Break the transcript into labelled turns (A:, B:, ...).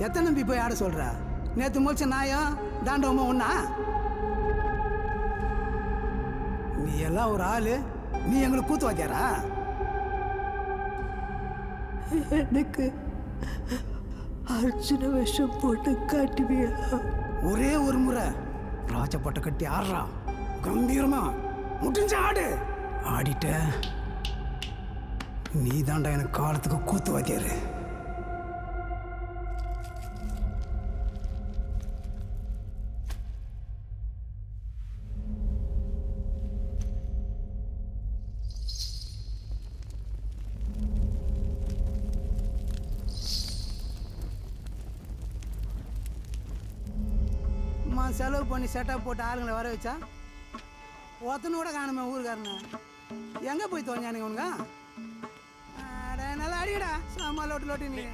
A: எத்தனை நம்பி போய் ஆட சொல்ற? நேற்று முடிச்ச நாயம் தாண்டவமா ஒண்ணா? நீ எல்லாம் ஒரு ஆளு, நீ எங்களுக்கு கூத்து வைக்காரா?
B: எனக்கு அர்ஜுன விஷம் போட்டு காட்டுவியா?
A: ஒரே ஒரு முறை ராஜப்பட்டை கட்டி ஆடுறா, கம்பீரமா முடிஞ்ச ஆடு. ஆடிட்ட நீ தாண்டா எனக்கு காலத்துக்கு கூத்து வைக்காரு. செலவு பண்ணி செட்டப் போட்டு ஆளுங்களை வர வச்சா ஒருத்தனு கூட காணுமே ஊருக்காரனு. எங்கே போய் தோஞ்சானுங்க உனங்க? நல்லா அடிக்கடா சாமா லோட்டு லோட்டு நீ.